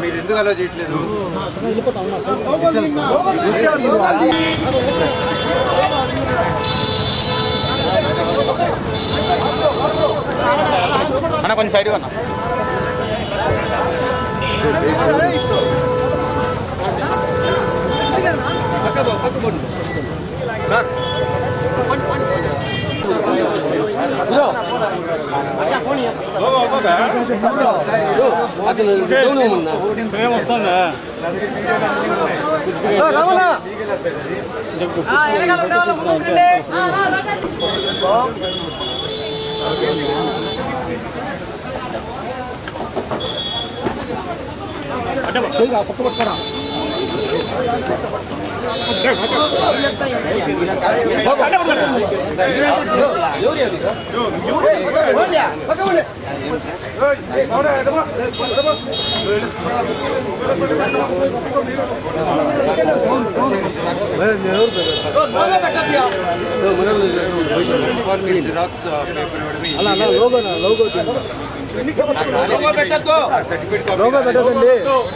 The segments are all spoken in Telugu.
మీరు ఎందుకు అలా చేయట్లేదు? అన్న కొంచెం సైడ్ అన్న.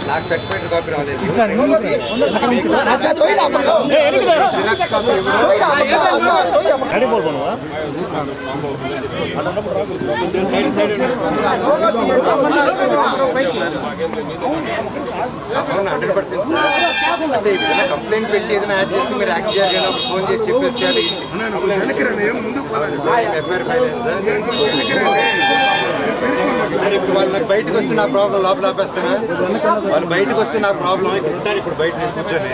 నాకు సర్టిఫికేట్ కాపీ రాలేదు. అవును 100% అంటే కంప్లైంట్ పెట్టి ఏదైనా యాడ్ చేస్తే మీరు యాక్ట్ చేయాలి కదా, ఫోన్ చేసి చెప్పేసి ఎఫ్ఐఆర్ ఫైల్ సార్. ఇప్పుడు వాళ్ళు నాకు బయటకు వస్తే నా ప్రాబ్లం లోపల ఆపేస్తారా? వాళ్ళు బయటకు వస్తే నా ప్రాబ్లం ఇక్కడ ఉంటారు. ఇప్పుడు బయట నేను కూర్చొని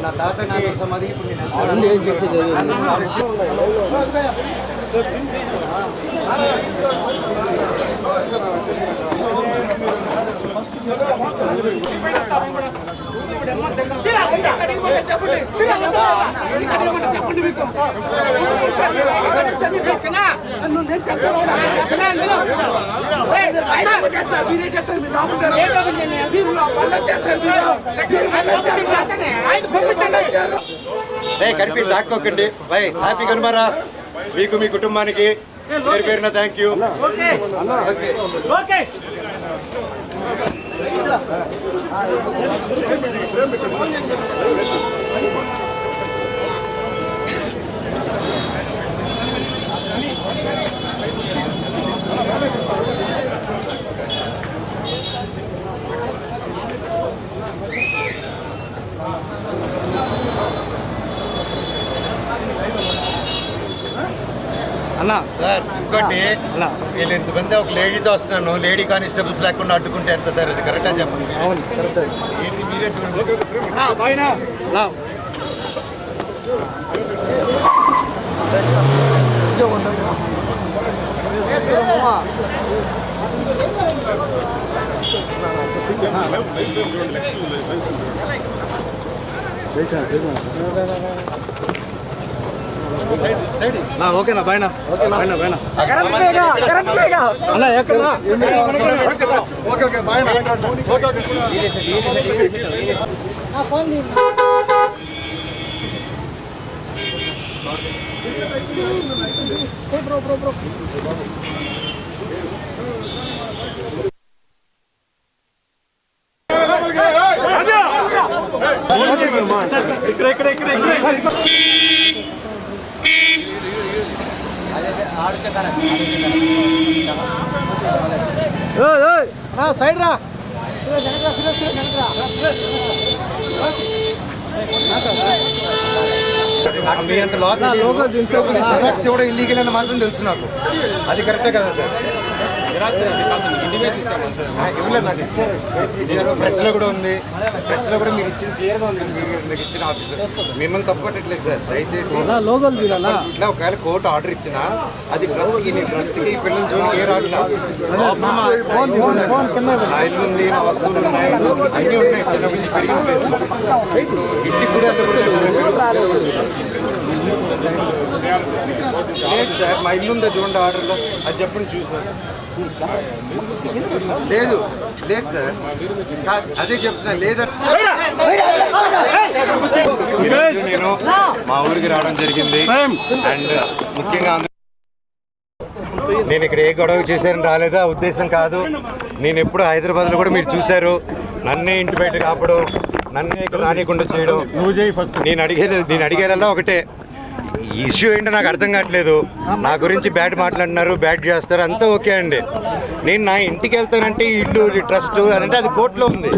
నా తాత నాన్న సమాధి ఇప్పుడు కనిపి దాక్కోకండి. బై హ్యాపీ కనుమారా మీకు మీ కుటుంబానికి పేరు పేరున థ్యాంక్ యూ. అన్నా సార్ ఇంకోటి, వీళ్ళు ఇంతమంది ఒక లేడీతో వస్తున్నాను, లేడీ కానిస్టేబుల్స్ లేకుండా అడ్డుకుంటే ఎంత సార్? అది కరెక్టా చెప్పండి. మీరే చూడండి. ఓకేనా బాయ్నా? బాయ్నా బాయ్నా అన్న ఎక్కడా? ఓకే ఓకే బాయ్నా. ఓకే ఓకే సైడ్ రా. మీ అంత లోకల్ కూడా ఇల్లీగల్ అని మాత్రం తెలుసు నాకు. అది కరెక్టే కదా సార్? ఇవ్వలేదు నాకు. ప్రెస్ లో కూడా ఉంది, ప్రెస్ లో కూడా మీరు ఇచ్చిన క్లియర్గా ఉంది. మీకు ఇచ్చిన ఆఫీసర్ మిమ్మల్ని తప్పట్లేదు సార్. దయచేసి ఇట్లా ఒకవేళ కోర్టు ఆర్డర్ ఇచ్చినా అది ట్రస్ట్ కి పిల్లలు చూడండి ఏ రాట్లా నా ఇల్లు ఉంది, నా వస్తువులు ఉన్నాయి, అన్నీ ఉన్నాయి. చిన్నప్పటి నుంచి పెరిగిన ప్లేస్. ఇప్పుడు ఇంటికి కూడా ఎంత లేదు సార్, మా ఇల్లు ఉందా చూడండి ఆర్డర్లో, అది చెప్పండి చూసిన. లేదు లేదు సార్, అదే చెప్తున్నా లేదా. నేను మా ఊరికి రావడం జరిగింది. అండ్ ముఖ్యంగా నేను ఇక్కడ ఏ గొడవ చేశారని రాలేదా ఉద్దేశం కాదు. నేను ఎప్పుడు హైదరాబాద్లో కూడా మీరు చూశారు, నన్నే ఇంటి బయట కాపడం, నన్నే ఇక్కడ రానికుండా చేయడం. నేను అడిగేదల్లా ఒకటే, ఇష్యూ ఏంటో నాకు అర్థం కావట్లేదు. నా గురించి బ్యాడ్ మాట్లాడినారు, బ్యాడ్ చేస్తారు, అంతా ఓకే అండి. నేను నా ఇంటికి వెళ్తానంటే ఇల్లు ట్రస్ట్ అదంటే అది కోర్టులో ఉంది.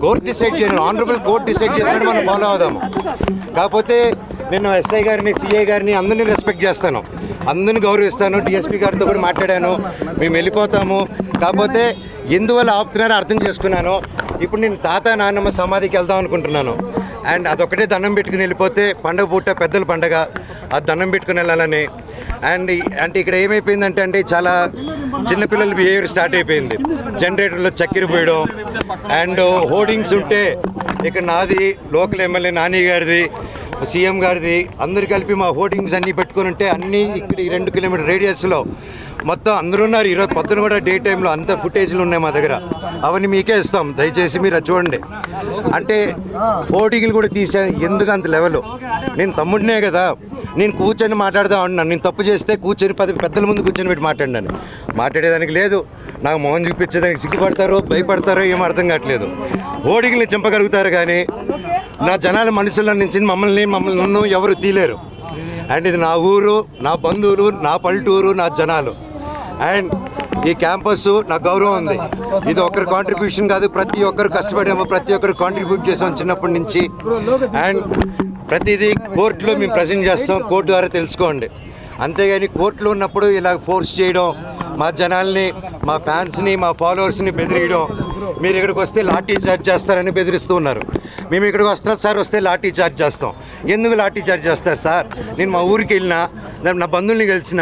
కోర్టు డిసైడ్ చేయను, ఆనరబుల్ కోర్టు డిసైడ్ చేసినట్టు మనం ఫాలో అవుదాము. కాకపోతే నేను ఎస్ఐ గారిని, సిఐ గారిని అందరినీ రెస్పెక్ట్ చేస్తాను, అందరిని గౌరవిస్తాను. డిఎస్పీ గారితో కూడా మాట్లాడాను, మేము వెళ్ళిపోతాము. కాకపోతే ఎందువల్ల ఆపుతున్నారో అర్థం చేసుకున్నాను. ఇప్పుడు నేను తాత నాన్నమ్మ సమాధికి వెళ్దాం అనుకుంటున్నాను. అండ్ అదొకటే దండం పెట్టుకుని వెళ్ళిపోతే పండగ పూట పెద్దల పండగ, అది దండం పెట్టుకుని వెళ్ళాలని. అండ్ అంటే ఇక్కడ ఏమైపోయిందంటే అండి, చాలా చిన్నపిల్లల బిహేవియర్ స్టార్ట్ అయిపోయింది. జనరేటర్లో చక్కెర పోయడం అండ్ హోర్డింగ్స్ ఉంటే ఇక్కడ నాది, లోకల్ ఎమ్మెల్యే నాని గారిది, సీఎం గారిది, అందరు కలిపి మా హోర్డింగ్స్ అన్నీ పెట్టుకుని ఉంటే అన్నీ ఇక్కడ ఈ 2 కిలోమీటర్ రేడియస్లో మొత్తం అందరూ ఉన్నారు. ఈరోజు పొద్దున కూడా డే టైంలో అంత ఫుటేజ్లు ఉన్నాయి మా దగ్గర, అవన్నీ మీకే ఇస్తాం, దయచేసి మీరు అది చూడండి. అంటే హోర్డింగ్లు కూడా తీసే ఎందుకు అంత లెవెల్. నేను తమ్ముడినే కదా, నేను కూర్చొని మాట్లాడదాం అంటున్నాను. నేను తప్పు చేస్తే కూర్చొని పెద్దల ముందు కూర్చొని పెట్టి మాట్లాడినాను. మాట్లాడేదానికి లేదు, నాకు మొహం చూపించేదానికి సిగ్గుపడతారో భయపడతారో ఏం అర్థం కావట్లేదు. హోర్డింగ్లు చింపగలుగుతారు కానీ నా జనాల మనుషుల నుంచి మమ్మల్ని నన్ను ఎవరు తీలేరు. అండ్ ఇది నా ఊరు, నా బంధువులు, నా పల్లెటూరు, నా జనాలు. అండ్ ఈ క్యాంపస్ నాకు గౌరవం ఉంది. ఇది ఒక్కరి కాంట్రిబ్యూషన్ కాదు, ప్రతి ఒక్కరు కష్టపడాము, ప్రతి ఒక్కరు కాంట్రిబ్యూట్ చేసాం చిన్నప్పటి నుంచి. అండ్ ప్రతిదీ కోర్టులో మేము ప్రజెంట్ చేస్తాం, కోర్టు ద్వారా తెలుసుకోండి. అంతేగాని కోర్టులో ఉన్నప్పుడు ఇలా ఫోర్స్ చేయడం, మా జనాల్ని, మా ఫ్యాన్స్ని, మా ఫాలోవర్స్ని బెదిరియడం, మీరు ఇక్కడికి వస్తే లాఠీ చార్జ్ చేస్తారని బెదిరిస్తూ ఉన్నారు. మేము ఇక్కడికి వస్తాం సార్, వస్తే లాఠీ చార్జ్ చేస్తాం. ఎందుకు లాఠీ చార్జ్ చేస్తారు సార్? నేను మా ఊరికి వెళ్ళినా, నా బంధువుల్ని కలిసిన,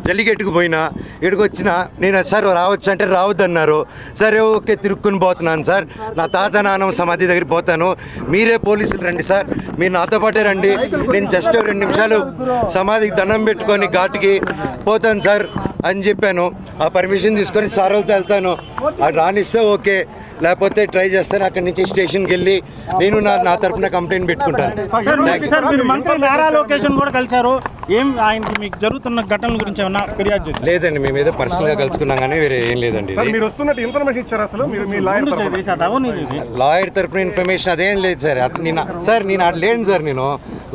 జల్లికెట్టుకు పోయినా, ఇక్కడికి వచ్చినా నేను సార్ రావచ్చు అంటే రావద్దన్నారు. సరే ఓకే, తిరుక్కుని పోతున్నాను సార్, నా తాత నాన్నమ్మ సమాధి దగ్గరికి పోతాను, మీరే పోలీసులు రండి సార్, మీరు నాతో పాటే రండి, నేను జస్ట్ 2 నిమిషాలు సమాధికి దండం పెట్టుకొని ఘాటుకి పోతాను సార్ అని చెప్పాను. ఆ పర్మిషన్ తీసుకొని సార్ వాళ్ళతో వెళ్తాను, అది రానిస్తే ఓకే, లేకపోతే ట్రై చేస్తాను. అక్కడి నుంచి స్టేషన్కి వెళ్ళి నేను నా తరపున కంప్లైంట్ పెట్టుకుంటాను. లేదండి, మేము ఏదో పర్సనల్గా కలుసుకున్నాం కానీ వేరే ఏం లేదండి. లాయర్ తరపున ఇన్ఫర్మేషన్ అదేం లేదు సార్. నేను అటు లేను సార్. నేను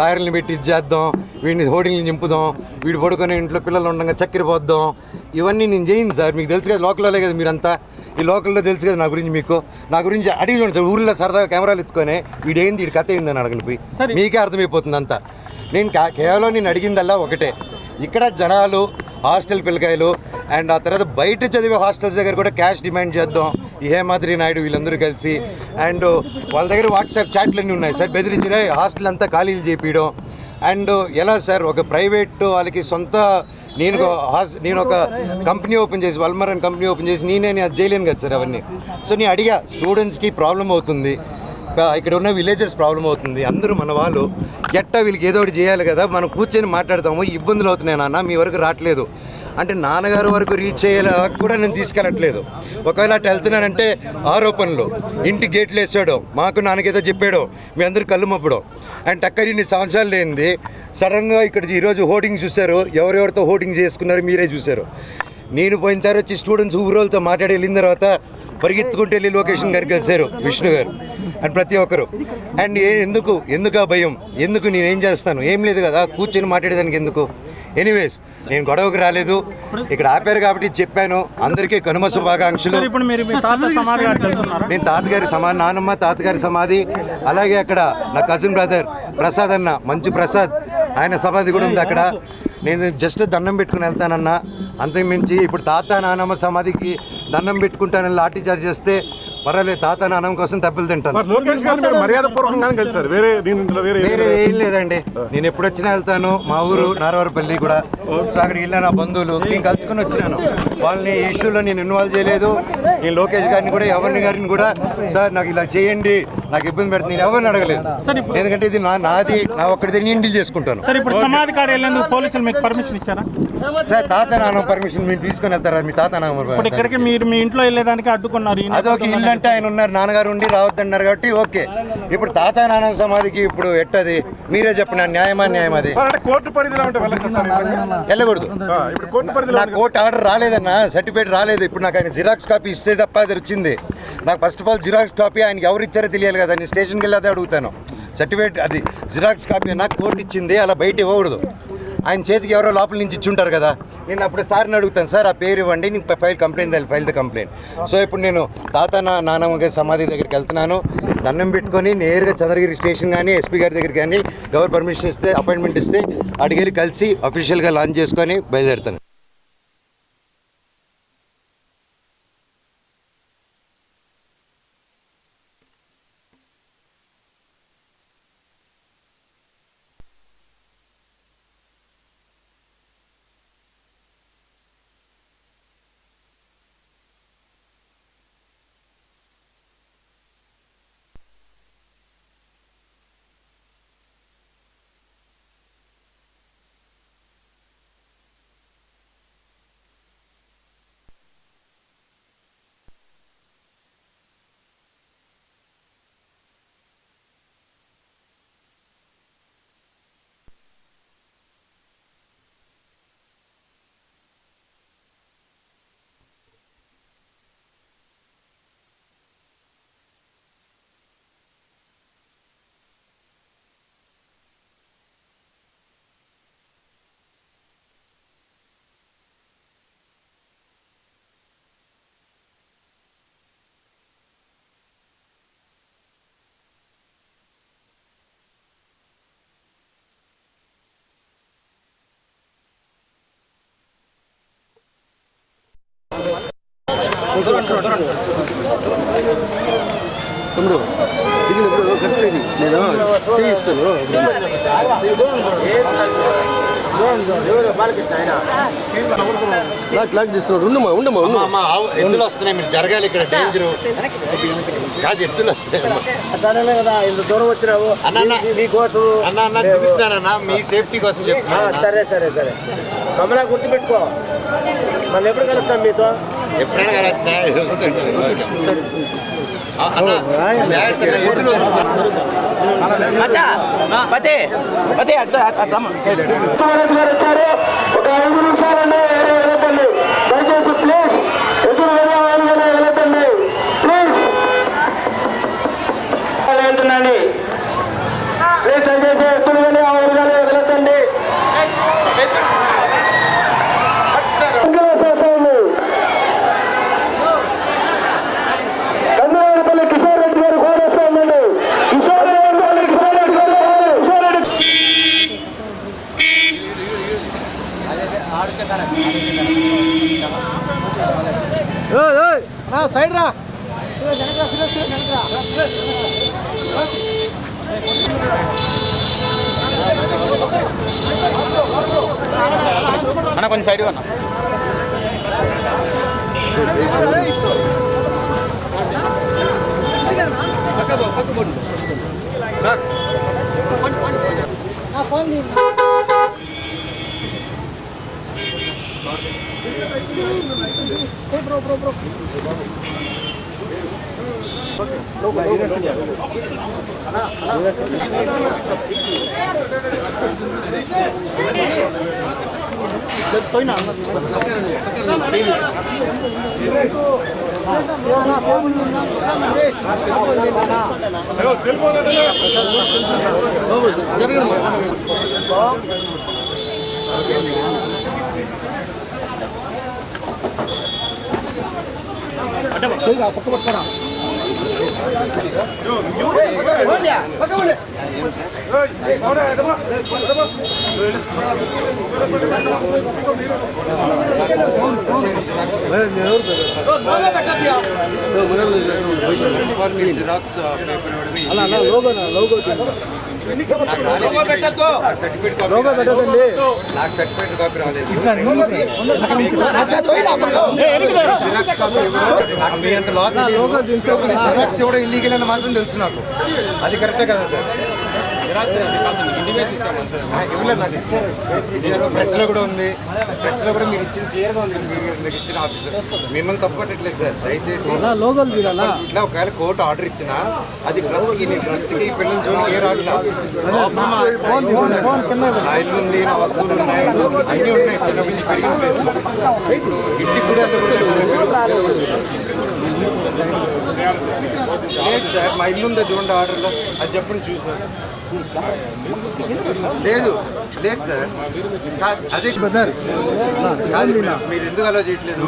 లాయర్ని పెట్టి ఇది చేద్దాం, వీడిని హోర్డింగ్ని చింపుదాం, వీడు పడుకొని ఇంట్లో పిల్లలు ఉండగా చక్కెర పోద్దాం, ఇవన్నీ నేను చేయను సార్. మీకు తెలుసు కదా, లోకల్లో కదా మీరంతా, ఈ లోకల్లో తెలుసు కదా నా గురించి. మీకు నా గురించి అడిగి చూడండి సార్, ఊళ్ళో సరదాగా కెమెరాలు ఎత్తుకొని వీడేంది, వీడి కథ ఏందని అడగని పోయి మీకే అర్థమైపోతుంది అంతా. నేను కేవలం నేను అడిగిందల్లా ఒకటే, ఇక్కడ జనాలు, హాస్టల్ పిల్లకాయలు అండ్ ఆ తర్వాత బయట చదివే హాస్టల్స్ దగ్గర కూడా క్యాష్ డిమాండ్ చేద్దాం. ఈ హేమాద్రి నాయుడు వీళ్ళందరూ కలిసి, అండ్ వాళ్ళ దగ్గర వాట్సాప్ చాట్లు అన్నీ ఉన్నాయి సార్, బెదిరించిన హాస్టల్ అంతా ఖాళీలు చేపించడం. అండ్ ఎలా సార్, ఒక ప్రైవేట్ వాళ్ళకి సొంత, నేను ఒక కంపెనీ ఓపెన్ చేసి, వల్మర్ అని కంపెనీ ఓపెన్ చేసి నేను అది చేయలేను కదా సార్ అవన్నీ. సో నేను అడిగా, స్టూడెంట్స్కి ప్రాబ్లం అవుతుంది, ఇక్కడ ఉన్న విలేజర్స్ ప్రాబ్లం అవుతుంది, అందరూ మన వాళ్ళు, ఎట్టా వీళ్ళకి ఏదో ఒకటి చేయాలి కదా, మనం కూర్చొని మాట్లాడతాము, ఇబ్బందులు అవుతున్నాయి నాన్న, మీ వరకు రావట్లేదు అంటే నాన్నగారు వరకు రీచ్ చేయాల కూడా నేను తీసుకెళ్ళట్లేదు. ఒకవేళ అటు వెళ్తున్నానంటే ఆరోపణలు, ఇంటి గేట్లు వేసాడో, మాకు నాన్నకేదో చెప్పాడో, మీ అందరూ కళ్ళు మప్పడం. అండ్ టక్కర్ ఇన్ని సంవత్సరాలు లేనిది సడన్గా ఇక్కడ ఈరోజు హోర్డింగ్స్ చూశారు, ఎవరెవరితో హోర్డింగ్స్ చేసుకున్నారో మీరే చూశారు. నేను పోయినసారి వచ్చి స్టూడెంట్స్ ఊరోళ్ళతో మాట్లాడి వెళ్ళిన తర్వాత పరిగెత్తుకుంటూ వెళ్ళి లొకేషన్ గారికి కలిశారు విష్ణు గారు అండ్ ప్రతి ఒక్కరు. అండ్ ఎందుకు ఆ భయం, ఎందుకు నేనేం చేస్తాను, ఏం లేదు కదా, కూర్చొని మాట్లాడేదానికి ఎందుకు. ఎనీవేస్, నేను గొడవకు రాలేదు, ఇక్కడ ఆపారు కాబట్టి చెప్పాను. అందరికీ కనుమ శుభాకాంక్షలు. నేను తాతగారి సమాధి, నానమ్మ తాతగారి సమాధి, అలాగే అక్కడ నా కజిన్ బ్రదర్ ప్రసాద్ అన్న, మంచు ప్రసాద్, ఆయన సమాధి కూడా ఉంది అక్కడ. నేను జస్ట్ దండం పెట్టుకుని వెళ్తానన్నా, అంతకు మించి ఇప్పుడు తాత నానమ్మ సమాధికి దండం పెట్టుకుంటానని లాఠీ చార్జ్ చేస్తే పర్వాలేదు, తాత నానమ్మ కోసం తప్పులు తింటాను. వేరే ఏం లేదండి, నేను ఎప్పుడు వచ్చినా వెళ్తాను. మా ఊరు నారవరపల్లి కూడా, అక్కడికి వెళ్ళిన నా బంధువులు నేను కలుసుకుని వచ్చినాను. వాళ్ళని ఈ ఇష్యూలో నేను ఇన్వాల్వ్ చేయలేదు. నేను లోకేష్ గారిని కూడా, ఎవరిని గారిని కూడా, సార్ నాకు ఇలా చేయండి, నాకు ఇబ్బంది పెడుతుంది. నేను ఎవరిని అడగలేదు, ఎందుకంటే ఇది నాది, నా ఒక్కడిది నేను డీల్ చేసుకుంటాను. సార్ ఇప్పుడు సమాధి కాడ వెళ్ళేందుకు పోలీసులు మీకు పర్మిషన్ ఇచ్చారా? సార్ తాత నాన్న పర్మిషన్ మీరు తీసుకొని వెళ్తారా? మీ తాత నాన్న ఇప్పుడు ఇక్కడికి మీరు మీ ఇంట్లో వెళ్ళేదానికి అడ్డుకున్నారు. అదొక ఇల్లు అంటే ఆయన ఉన్నారు, నాన్నగారు ఉండి రావద్దన్నారు కాబట్టి ఓకే. ఇప్పుడు తాత నాన్న సమాధికి ఇప్పుడు ఎట్టది మీరే చెప్పండి, న్యాయమా? న్యాయం అది కోర్టు పరిధిలో వెళ్ళకూడదు. నాకు కోర్టు ఆర్డర్ రాలేదన్నా, సర్టిఫికేట్ రాలేదు. ఇప్పుడు నాకు ఆయన జిరాక్స్ కాపీ ఇస్తే తప్ప అది వచ్చింది. నాకు first of all xerox copy ఆయనకి ఎవరు ఇచ్చారో తెలియాలి కదా. నేను స్టేషన్కి వెళ్ళి అదే అడుగుతాను. సర్టిఫికేట్ అది జిరాక్స్ కాపీ నాకు కోర్టు ఇచ్చింది, అలా బయట ఇవ్వకూడదు. ఆయన చేతికి ఎవరో లోపల నుంచి ఇచ్చుంటారు కదా. నేను అప్పుడు సార్ని అడుగుతాను, సార్ ఆ పేరు ఇవ్వండి, నేను ఫైల్ ద కంప్లైంట్. సో ఇప్పుడు నేను తాత నాన్నమ్మ సమాధి దగ్గరికి వెళ్తున్నాను. దండం పెట్టుకొని నేరుగా చంద్రగిరి స్టేషన్ కానీ ఎస్పీ గారి దగ్గరికి కానీ ఎవరు పర్మిషన్ ఇస్తే అపాయింట్మెంట్ ఇస్తే అడిగి కలిసి అఫీషియల్గా లాంచ్ చేసుకొని బయలుదేరుతాను. తమ్ముడు దిగినప్పుడు కట్టేది నేను చేయిస్తాను. లాక్ చేస్తున్నాడు. ఉండమ్మా ఎత్తులు వస్తున్నాయి, మీరు జరగాలి. ఇక్కడ డేంజరు కాదు, ఎత్తులు వస్తున్నాయి కదా. ఇంత దూరం వచ్చినావు అన్న దిగుతున్నానన్నా, మీ సేఫ్టీ కోసం చెప్తున్నాను. సరే సరే సరే మమ్మల్ని గుర్తుపెట్టుకో. మళ్ళీ ఎప్పుడు కలుస్తాం మీతో? ఎప్పుడైనా కలొచ్చినా వచ్చారు. ఒక 5 నిమిషాలండి వెళ్ళండి దయచేసి ప్లీజ్. ఎదురు వెళ్ళండి ప్లీజ్. వెళ్తుందండి ప్లీజ్, దయచేసి ఎత్తులు వెళ్ళి ఆ ఊరుగానే వెళ్ళండి. కందువారిపల్లి కిషోర్ రెడ్డి గారు కోరేస్తామండి. కిషోర్ రెడ్డి గారు కిషోర్ రెడ్డి సైడ్ రా. అన్న కొంచెం సైడ్ అన్న. జిరాక్స్ పేపర్ సర్టిఫికేట్ నాకు సర్టిఫికేట్ కాపీ రాలేదు. జిరాక్స్ కాపీ నాకు మీ అంత జిరాక్స్ కూడా ఇల్లీగల్ అని మాత్రం తెలుసు నాకు. అది కరెక్టే కదా సార్? ఇవ్వలేదు నాకు ఇచ్చారు. ప్రెస్లో కూడా ఉంది. ప్రెస్లో కూడా మీరు ఇచ్చిన క్లియర్గా ఉంది. మీరు ఇచ్చిన ఆఫీసర్ మిమ్మల్ని తప్పట్టట్లేదు సార్. దయచేసి ఇట్లా ఒకవేళ కోర్టు ఆర్డర్ ఇచ్చినా అది ట్రస్ట్కి పిల్లల జోలికి ఏ రాట్లా. నా ఇల్లు ఉంది, నా వస్తువులు ఉన్నాయి, అన్నీ ఉన్నాయి. చిన్నప్పటి నుంచి పెరిగిన ప్లేస్ ఇంటికి కూడా లేదు సార్. మా ఇల్లు ఉందా చూడండి ఆర్డర్లో, అది చెప్పండి చూసినా. లేదు లేదు సార్. అదే కాదు, మీరు ఎందుకు అలా చేయట్లేదు?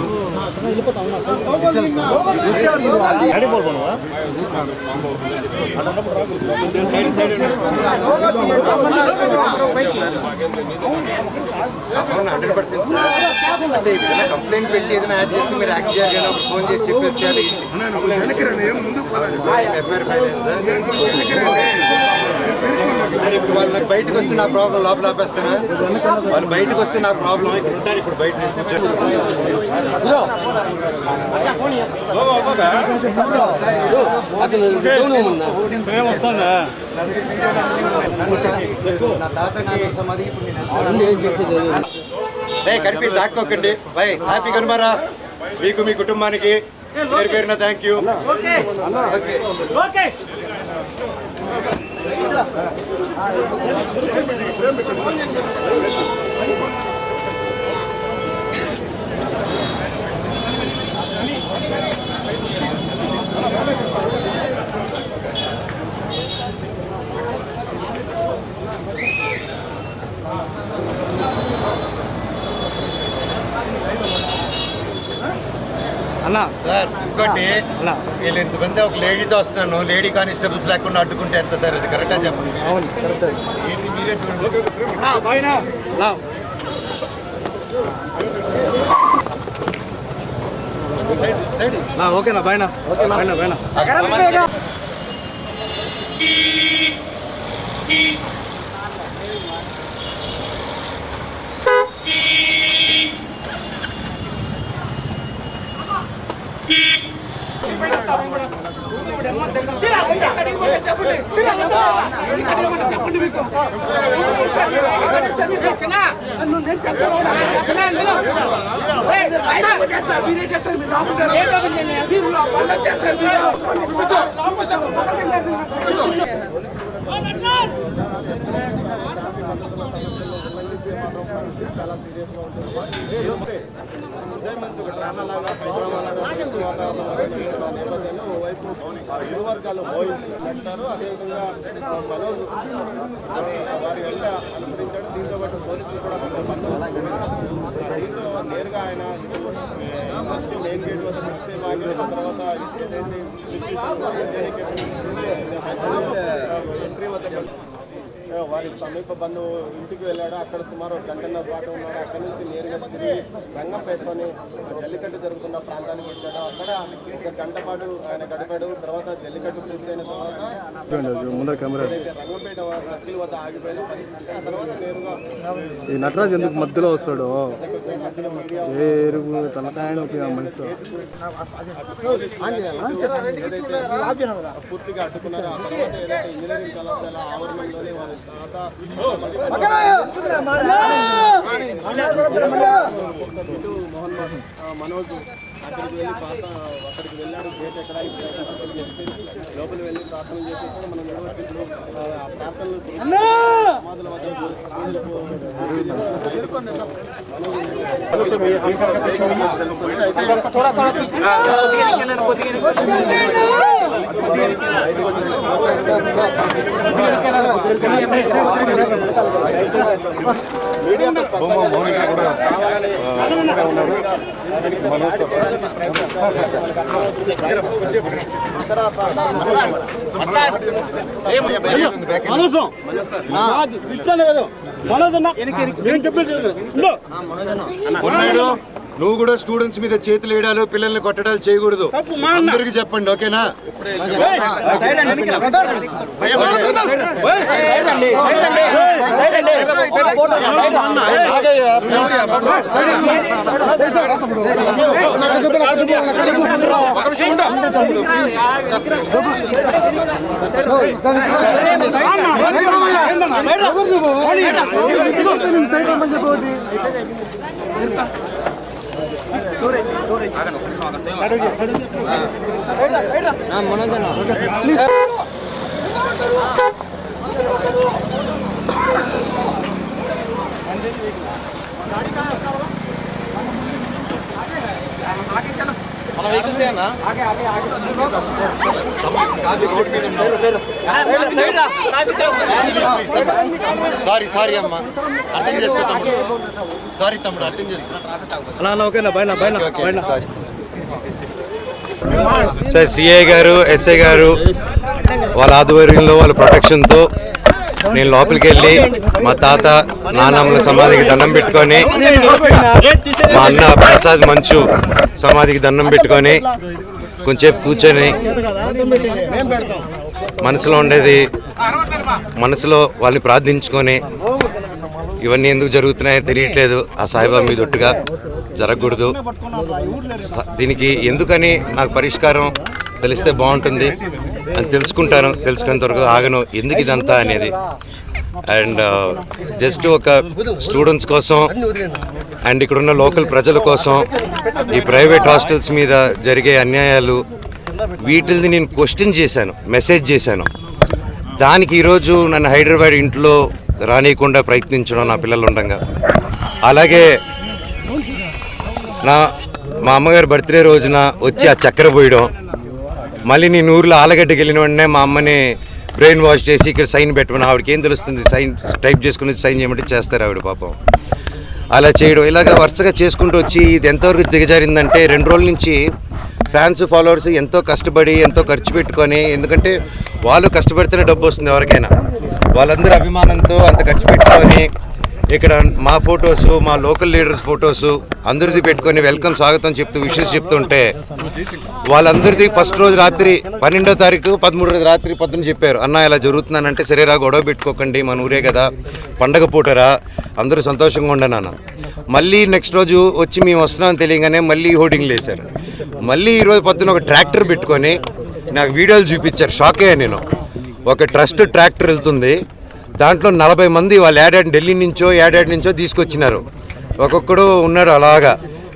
అవును 100% సార్. అంటే ఏదైనా కంప్లైంట్ పెట్టి ఏదైనా యాడ్ చేస్తే మీరు యాక్ట్ చేయాలి కదా. ఫోన్ చేసి చెప్పేసి ఎఫ్ఐఆర్ ఫైల్ అయింది సార్. సరే ఇప్పుడు వాళ్ళు నాకు బయటకు వస్తే నా ప్రాబ్లం లోపల ఆపేస్తారా? వాళ్ళు బయటకు వస్తే నా ప్రాబ్లం ఇక్కడ ఉంటారు. ఇప్పుడు బయట నా తాత నాన్న సమాధి ఇప్పుడు నేను కనిపి దాక్కోకండి. బై హ్యాపీ కనుమారా మీకు, మీ కుటుంబానికి పేరు పేరున థ్యాంక్ యూ. ఓకే అన్నా సార్ ఇంకోటి, వీళ్ళు ఇంతమంది ఒక లేడీతో వస్తున్నాను, లేడీ కానిస్టేబుల్స్ లేకుండా అడ్డుకుంటే ఎంత సార్? అది కరెక్టా చెప్పండి. ఏంటి మీరే చూడండి. ఓకేనా బాయ్నా? బాయ్నా నేపథ్యంలో ఓవైపు ఇరు వర్గాలు మోయించారు. అదేవిధంగా మనోజ్ వారి వెంట అనుసరించాడు. దీంతో పాటు పోలీసులు కూడా కొంత బందోబస్తు. దీంతో నేరుగా ఆయన ఫస్ట్ మెయిన్ గేట్ వద్ద కాసేపు ఆగిన తర్వాత ఏదైతే ఎంట్రీ వద్ద వారి సమీప బంధువు ఇంటికి వెళ్ళాడు. అక్కడ సుమారు ఒక గంటన్నర పాటు ఉన్నాడు. అక్కడి నుంచి నేరుగా తిరిగి రంగంపేటలోని జల్లికట్టు జరుగుతున్న ప్రాంతానికి వచ్చాడు. అక్కడ ఒక గంట పాటు ఆయన గడిపాడు. తర్వాత జల్లికట్టు పూర్తయిన తర్వాత రంగంపేట సర్కిల్ వద్ద ఆగిపోయిన పరిస్థితి. ఆ తర్వాత నేరుగా ఈ నటరాజ్ ఎందుకు మధ్యలో వస్తాడు? పూర్తిగా అడ్డుకున్నారు. ఆ తర్వాత ఏదైతే ఇంజనీరింగ్ కళాశాల ఆవరణంలోనే వారి మనోజ్ అక్కడికి వెళ్ళాడు. గేట్ ఎక్కడ లోపలికి వెళ్ళి ప్రార్థనలు చేసేసాడు. మనం నిర్వర్తించడం ప్రార్థనలు సమాధుల వద్ద నువ్వు కూడా స్టూడెంట్స్ మీద చేతులు వేయడాలు పిల్లల్ని కొట్టడాలు చేయకూడదు. అందరికి చెప్పండి, ఓకేనా? సారీ అమ్మా, అర్థం చేసుకో తమ్ముడు. సారీ తమ్ముడు, అర్థం చేసుకో. సార్, సిఐ గారు, ఎస్ఐ గారు వాళ్ళ ఆధ్వర్యంలో వాళ్ళ ప్రొటెక్షన్తో నేను లోపలికి వెళ్ళి మా తాత నాన్నమ్మల సమాధికి దండం పెట్టుకొని, మా అన్న ప్రసాద్ మంచు సమాధికి దండం పెట్టుకొని కొంచెంసేపు కూర్చొని మనసులో వాళ్ళని ప్రార్థించుకొని, ఇవన్నీ ఎందుకు జరుగుతున్నాయో తెలియట్లేదు, ఆ సాయిబాబా మీద ఒట్టుగా జరగకూడదు, దీనికి ఎందుకని నాకు పరిష్కారం తెలిస్తే బాగుంటుంది అని తెలుసుకునేంత వరకు ఆగను, ఎందుకు ఇదంతా అనేది. అండ్ జస్ట్ ఒక స్టూడెంట్స్ కోసం అండ్ ఇక్కడున్న లోకల్ ప్రజల కోసం ఈ ప్రైవేట్ హాస్టల్స్ మీద జరిగే అన్యాయాలు వీటిని నేను క్వశ్చన్ చేశాను, మెసేజ్ చేశాను. దానికి ఈరోజు నన్ను హైదరాబాద్ ఇంట్లో రానియకుండా ప్రయత్నించడం నా పిల్లలు ఉండగా, అలాగే మా అమ్మగారి బర్త్డే రోజున వచ్చి ఆ చక్కెర పోయడం, మళ్ళీ నేను ఊర్లో ఆలగడ్డకి వెళ్ళిన వెంటనే మా అమ్మని బ్రెయిన్ వాష్ చేసి ఇక్కడ సైన్ పెట్టమని, ఆవిడకి ఏం తెలుస్తుంది, సైన్ టైప్ చేసుకుని సైన్ చేయమంటే చేస్తారు ఆవిడ పాపం. అలా చేయడం ఇలాగ వరుసగా చేసుకుంటూ వచ్చి ఇది ఎంతవరకు దిగజారిందంటే 2 రోజుల నుంచి ఫ్యాన్స్ ఫాలోవర్స్ ఎంతో కష్టపడి ఎంతో ఖర్చు పెట్టుకొని, ఎందుకంటే వాళ్ళు కష్టపడితేనే డబ్బు వస్తుంది ఎవరికైనా, వాళ్ళందరూ అభిమానంతో అంత ఖర్చు పెట్టుకొని ఇక్కడ మా ఫొటోసు, మా లోకల్ లీడర్స్ ఫొటోసు అందరిది పెట్టుకొని వెల్కమ్ స్వాగతం చెప్తూ విషెస్ చెప్తుంటే, వాళ్ళందరిది ఫస్ట్ రోజు రాత్రి 12వ తారీఖు 13వ రోజు రాత్రి పొద్దున చెప్పారు, అన్న ఇలా జరుగుతున్నానంటే సరేరా గొడవ పెట్టుకోకండి, మన ఊరే కదా, పండగ పూటరా, అందరూ సంతోషంగా ఉండను. మళ్ళీ నెక్స్ట్ రోజు వచ్చి మేము వస్తున్నామని తెలియగానే మళ్ళీ హోర్డింగ్లు వేశారు. మళ్ళీ ఈరోజు పొద్దున ఒక ట్రాక్టర్ పెట్టుకొని నాకు వీడియోలు చూపించారు, షాక్ అయ్యా నేను. ఒక ట్రస్ట్ ట్రాక్టర్ వెళ్తుంది, దాంట్లో 40 మంది వాళ్ళు ఢిల్లీ నుంచో తీసుకొచ్చినారు, ఒక్కొక్కడు ఉన్నాడు అలాగా.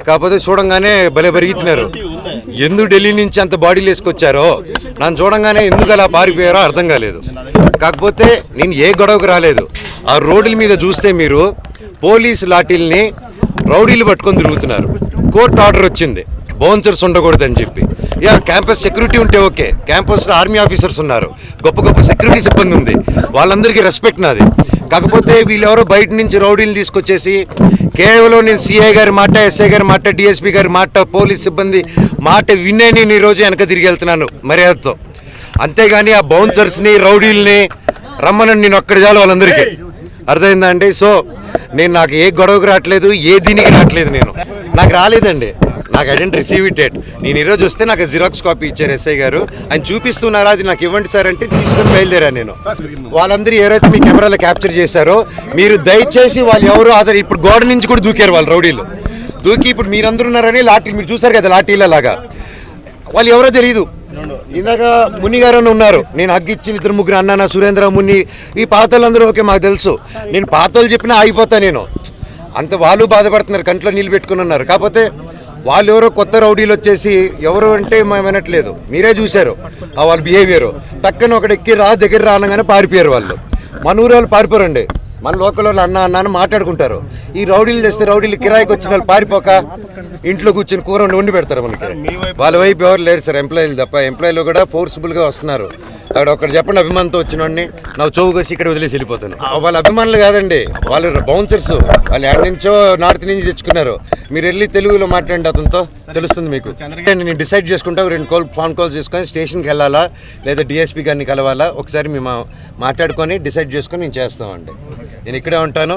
కాకపోతే చూడంగానే భలే పెరుగుతున్నారు, ఎందుకు ఢిల్లీ నుంచి అంత బాడీలు వేసుకొచ్చారో, నన్ను చూడంగానే ఎందుకు అలా పారిపోయారో అర్థం కాలేదు. కాకపోతే నేను ఏ గొడవకు రాలేదు. ఆ రోడ్ల మీద చూస్తే మీరు పోలీసు లాఠీల్ని రౌడీలు పట్టుకొని తిరుగుతున్నారు. కోర్టు ఆర్డర్ వచ్చింది బౌన్సర్స్ ఉండకూడదని చెప్పి. క్యాంపస్ సెక్యూరిటీ ఉంటే ఓకే, క్యాంపస్లో ఆర్మీ ఆఫీసర్స్ ఉన్నారు, గొప్ప సెక్యూరిటీ సిబ్బంది ఉంది, వాళ్ళందరికీ రెస్పెక్ట్ నాది. కాకపోతే వీళ్ళెవరో బయట నుంచి రౌడీలు తీసుకొచ్చేసి కేవలం నేను సిఐ గారి మాట, ఎస్ఐ గారి మాట, డిఎస్పీ గారి మాట, పోలీస్ సిబ్బంది మాట వినే నేను ఈరోజు వెనక తిరిగి వెళ్తున్నాను మర్యాదతో. అంతేగాని ఆ బౌన్సర్స్ని రౌడీల్ని రమ్మనని నేను ఒక్కడి చాలు వాళ్ళందరికీ, అర్థమైందా అండి? సో నాకు ఏ గొడవకు రావట్లేదు, ఏ దీనికి రావట్లేదు, నాకు రాలేదండి, నాకు I didn't receive it yet. నేను ఈరోజు వస్తే నాకు జిరాక్స్ కాపీ ఇచ్చారు ఎస్ఐ గారు, ఆయన చూపిస్తున్నారా, అది నాకు ఇవ్వండి సార్ అంటే తీసుకొని బయలుదేరా నేను. వాళ్ళందరూ ఎవరైతే మీ కెమెరాలో క్యాప్చర్ చేశారో మీరు దయచేసి వాళ్ళు ఎవరు ఇప్పుడు గోడ నుంచి కూడా దూకారు వాళ్ళు రౌడీలు, దూకి ఇప్పుడు మీరందరూ ఉన్నారని లాఠీ మీరు చూసారు కదా లాఠీలలాగా, వాళ్ళు ఎవరో తెలియదు. ఇందాక ముని గారు ఉన్నారు, నేను హగ్గిచ్చిన 2-3 అన్న సురేంద్ర, ముని, ఈ పాతలందరూ ఓకే మాకు తెలుసు, నేను పాతలు చెప్పినా ఆగిపోతా నేను, అంత వాళ్ళు బాధపడుతున్నారు, కంట్లో నీళ్ళు పెట్టుకుని ఉన్నారు. కాకపోతే వాళ్ళు ఎవరో కొత్త రౌడీలు వచ్చేసి ఎవరు అంటే మేము వినట్లేదు, మీరే చూశారు వాళ్ళ బిహేవియర్. టక్కన ఒకటి ఎక్కి దగ్గర రానగానే పారిపోయారు వాళ్ళు. మన ఊరు వాళ్ళు పారిపోరండి, మన లోకల్ వాళ్ళు అన్న అని మాట్లాడుకుంటారు. ఈ రౌడీలు తెస్తే రౌడీలు కిరాయికి వచ్చిన వాళ్ళు పారిపోక ఇంట్లో కూర్చొని కూర వండి పెడతారు మనకి. వాళ్ళ వైపు ఎవరు లేరు సార్, ఎంప్లాయీలు తప్ప. ఎంప్లాయీలు కూడా ఫోర్స్ఫుల్గా వస్తున్నారు. అక్కడ ఒకటి చెప్పండి, అభిమానంతో వచ్చిన వాడిని నా చౌకసి ఇక్కడ వదిలేసి వెళ్ళిపోతాను. వాళ్ళ అభిమానులు కాదండి, వాళ్ళు బౌన్సర్స్, వాళ్ళు ఎక్కడి నుంచో నార్త్ నుంచి తెచ్చుకున్నారు. మీరు వెళ్ళి తెలుగులో మాట్లాడండి, అతనితో తెలుస్తుంది మీకు. నేను డిసైడ్ చేసుకుంటా, 2 ఫోన్ కాల్స్ చేసుకొని స్టేషన్కి వెళ్ళాలా లేదా డిఎస్పీ గారిని కలవాలా ఒకసారి మేము మాట్లాడుకొని డిసైడ్ చేసుకొని నేను చేస్తామండి. నేను ఇక్కడే ఉంటాను.